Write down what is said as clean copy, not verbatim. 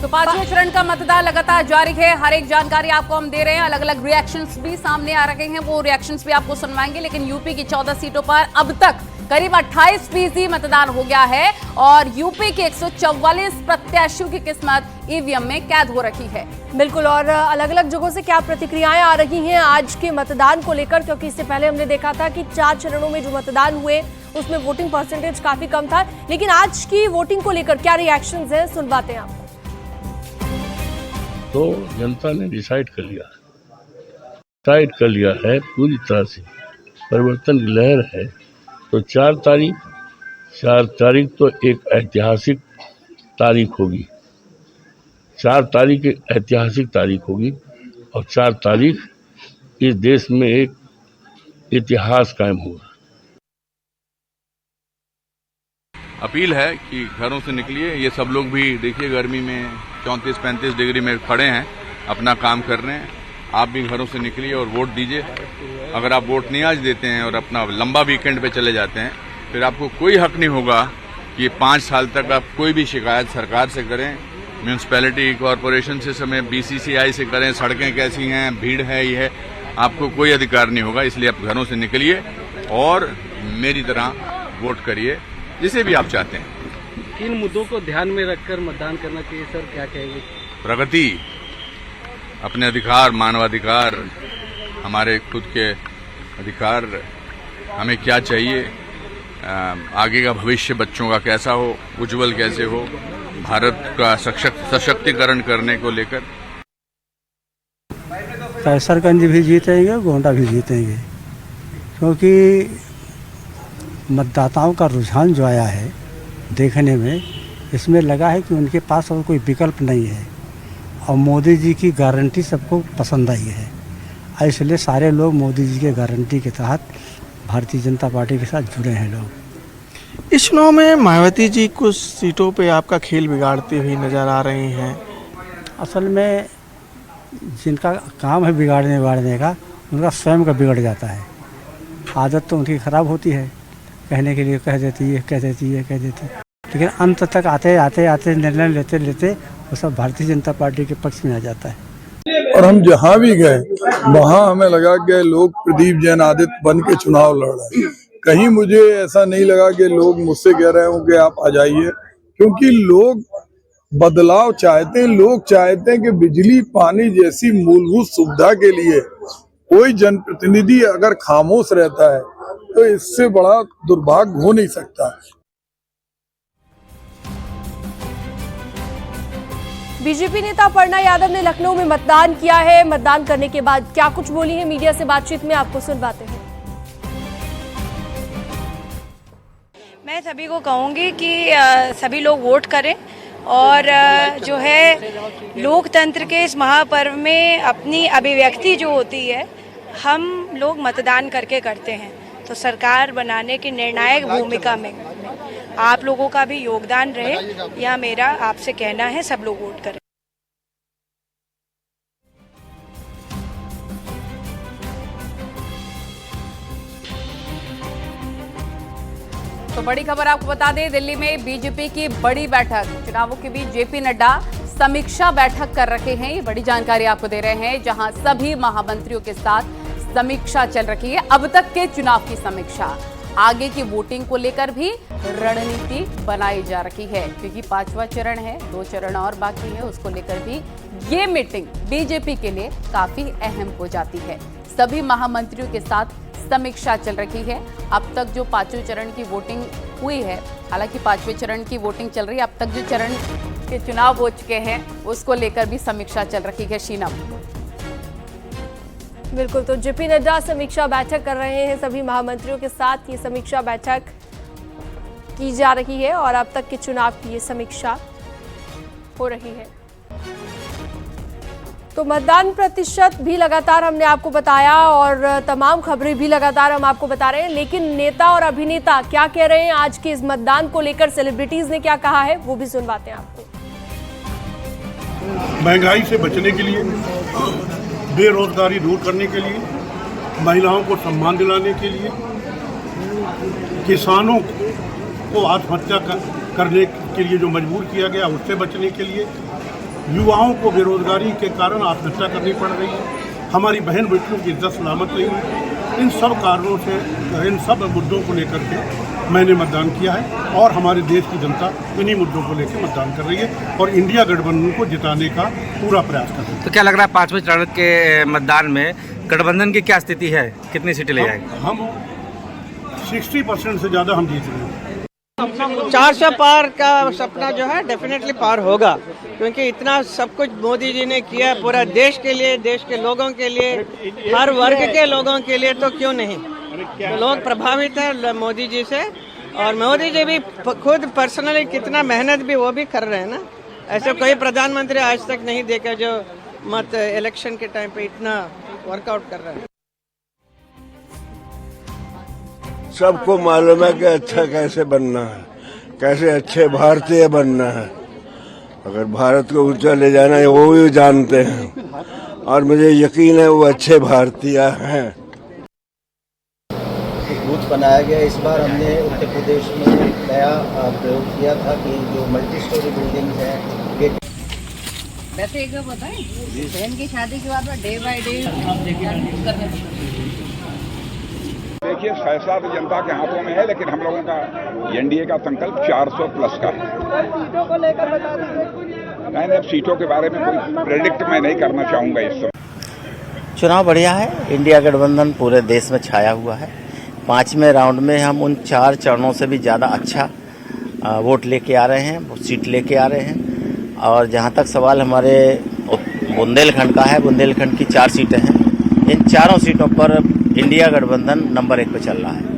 तो पांचवें चरण का मतदान लगातार जारी है। हर एक जानकारी आपको हम दे रहे हैं, अलग अलग रिएक्शंस भी सामने आ रहे हैं, वो रिएक्शंस भी आपको सुनवाएंगे। लेकिन यूपी की 14 सीटों पर अब तक करीब 28% मतदान हो गया है और यूपी के 144 प्रत्याशियों की किस्मत ईवीएम में कैद हो रखी है। बिल्कुल, और अलग अलग जगहों से क्या प्रतिक्रियाएं आ रही हैं आज के मतदान को लेकर, क्योंकि इससे पहले हमने देखा था कि 4 चरणों में जो मतदान हुए उसमें वोटिंग परसेंटेज काफी कम था, लेकिन आज की वोटिंग को लेकर क्या रिएक्शंस हैं, सुनवाते हैं आपको। तो जनता ने डिसाइड कर लिया है पूरी तरह से, परिवर्तन की लहर है। तो 4 तारीख तो एक ऐतिहासिक तारीख होगी। 4 तारीख एक ऐतिहासिक तारीख होगी और 4 तारीख इस देश में एक इतिहास कायम होगा। अपील है कि घरों से निकलिए। ये सब लोग भी देखिए गर्मी में 34-35 डिग्री में खड़े हैं, अपना काम कर रहे हैं। आप भी घरों से निकलिए और वोट दीजिए। अगर आप वोट नहीं आज देते हैं और अपना लंबा वीकेंड पे चले जाते हैं, फिर आपको कोई हक नहीं होगा कि 5 साल तक आप कोई भी शिकायत सरकार से करें, म्यूनसिपैलिटी कॉरपोरेशन से समय बीसीसीआई से करें, सड़कें कैसी हैं, भीड़ है, ये है, आपको कोई अधिकार नहीं होगा। इसलिए आप घरों से निकलिए और मेरी तरह वोट करिए, जिसे भी आप चाहते हैं। किन मुद्दों को ध्यान में रखकर मतदान करना चाहिए सर, क्या कहेंगे? प्रगति, अपने अधिकार, मानवाधिकार, हमारे खुद के अधिकार, हमें क्या चाहिए, आगे का भविष्य बच्चों का कैसा हो, उज्जवल कैसे हो, भारत का सशक्तिकरण करने को लेकर। कैसरगंज भी जीतेंगे, गोंडा भी जीतेंगे, क्योंकि मतदाताओं का रुझान जो आया है देखने में, इसमें लगा है कि उनके पास और कोई विकल्प नहीं है और मोदी जी की गारंटी सबको पसंद आई है। इसलिए सारे लोग मोदी जी के गारंटी के तहत भारतीय जनता पार्टी के साथ जुड़े हैं लोग। इस चुनाव में मायावती जी कुछ सीटों पे आपका खेल बिगाड़ती हुई नज़र आ रही हैं। असल में जिनका काम है बिगाड़ने का, उनका स्वयं का बिगड़ जाता है। आदत तो उनकी ख़राब होती है, कहने के लिए कह देती है, लेकिन अंत तक आते निर्णय लेते वो सब भारतीय जनता पार्टी के पक्ष में आ जाता है। और हम जहाँ भी गए वहाँ हमें लगा कि लोग प्रदीप जैन आदित्य बन के चुनाव लड़ रहे हैं। कहीं मुझे ऐसा नहीं लगा कि लोग मुझसे कह रहे हों कि आप आ जाइए, क्योंकि लोग बदलाव चाहते हैं। लोग चाहते हैं कि बिजली पानी जैसी मूलभूत सुविधा के लिए कोई जनप्रतिनिधि अगर खामोश रहता है तो इससे बड़ा दुर्भाग्य हो नहीं सकता। बीजेपी नेता अपर्णा यादव ने लखनऊ में मतदान किया है। मतदान करने के बाद क्या कुछ बोली है मीडिया से बातचीत में, आपको सुनवाते हैं। मैं सभी को कहूंगी कि सभी लोग वोट करें और जो है लोकतंत्र के इस महापर्व में अपनी अभिव्यक्ति जो होती है, हम लोग मतदान करके करते हैं। तो सरकार बनाने की निर्णायक भूमिका में आप लोगों का भी योगदान रहे, यह मेरा आपसे कहना है। सब लोग वोट करें। तो बड़ी खबर आपको बता दें, दिल्ली में बीजेपी की बड़ी बैठक, चुनावों के बीच जेपी नड्डा समीक्षा बैठक कर रखे हैं। ये बड़ी जानकारी आपको दे रहे हैं, जहां सभी महामंत्रियों के साथ समीक्षा चल रही है। अब तक के चुनाव की समीक्षा, आगे की वोटिंग को लेकर भी रणनीति बनाई जा रही है, क्योंकि 5वां चरण है, 2 चरण और बाकी है, उसको लेकर भी ये मीटिंग बीजेपी के लिए काफी अहम हो जाती है। सभी महामंत्रियों के साथ समीक्षा चल रही है। अब तक जो 5वें चरण की वोटिंग हुई है, हालांकि 5वें चरण की वोटिंग चल रही है, अब तक जो चरण के चुनाव हो चुके हैं उसको लेकर भी समीक्षा चल रही है। शीनम, बिल्कुल, तो जेपी नड्डा समीक्षा बैठक कर रहे हैं सभी महामंत्रियों के साथ। ये समीक्षा बैठक की जा रही है और अब तक के चुनाव की ये समीक्षा हो रही है। तो मतदान प्रतिशत भी लगातार हमने आपको बताया और तमाम खबरें भी लगातार हम आपको बता रहे हैं, लेकिन नेता और अभिनेता क्या कह रहे हैं आज के इस मतदान को लेकर, सेलिब्रिटीज ने क्या कहा है, वो भी सुनवाते हैं आपको। महंगाई से बचने के लिए, बेरोजगारी दूर करने के लिए, महिलाओं को सम्मान दिलाने के लिए, किसानों को आत्महत्या करने के लिए जो मजबूर किया गया उससे बचने के लिए युवाओं को बेरोजगारी के कारण आत्महत्या करनी पड़ रही है, हमारी बहन बेटियों की इज्जत सलामत नहीं है। इन सब कारणों से, इन सब मुद्दों को लेकर के मैंने मतदान किया है और हमारे देश की जनता इन्हीं मुद्दों को लेकर मतदान कर रही है और इंडिया गठबंधन को जिताने का पूरा प्रयास कर रही है। तो क्या लग रहा है 5वें चरण के मतदान में गठबंधन की क्या स्थिति है, कितनी सीटें ले जाएगी? हम 60% से ज़्यादा हम जीत रहे हैं। 400 पार का सपना जो है डेफिनेटली पार होगा, क्योंकि इतना सब कुछ मोदी जी ने किया पूरा देश के लिए, देश के लोगों के लिए, हर वर्ग के लोगों के लिए, तो क्यों नहीं। तो लोग प्रभावित हैं मोदी जी से, और मोदी जी भी खुद पर्सनली कितना मेहनत भी वो भी कर रहे हैं ना। ऐसे कोई प्रधानमंत्री आज तक नहीं देखा जो मत इलेक्शन के टाइम पे इतना वर्कआउट कर रहे हैं। सबको मालूम है कि अच्छा कैसे बनना है, कैसे अच्छे भारतीय बनना है। अगर भारत को ऊंचा ले जाना है वो भी जानते हैं, और मुझे यकीन है वो अच्छे भारतीय हैं। बूथ बनाया गया। इस बार हमने उत्तर प्रदेश में नया प्रयोग किया था कि जो मल्टी स्टोरी बिल्डिंग है। वैसे एक बात बताएं, बहन की शादी के बाद डे बाय डे देखिए, फैसला तो जनता के हाथों में है, लेकिन हम लोगों का एनडीए का संकल्प 400 प्लस का है। सीटों को लेकर बता दीजिए। नहीं, अब सीटों के बारे में कोई प्रेडिक्ट मैं नहीं करना चाहूँगा इस समय। चुनाव बढ़िया है, इंडिया गठबंधन पूरे देश में छाया हुआ है। 5वें राउंड में हम उन 4 चरणों से भी ज़्यादा अच्छा वोट लेके आ रहे हैं, सीट लेके आ रहे हैं। और जहाँ तक सवाल हमारे बुंदेलखंड का है, बुंदेलखंड की 4 सीटें हैं। इन चारों सीटों पर इंडिया गठबंधन नंबर 1 पे चल रहा है।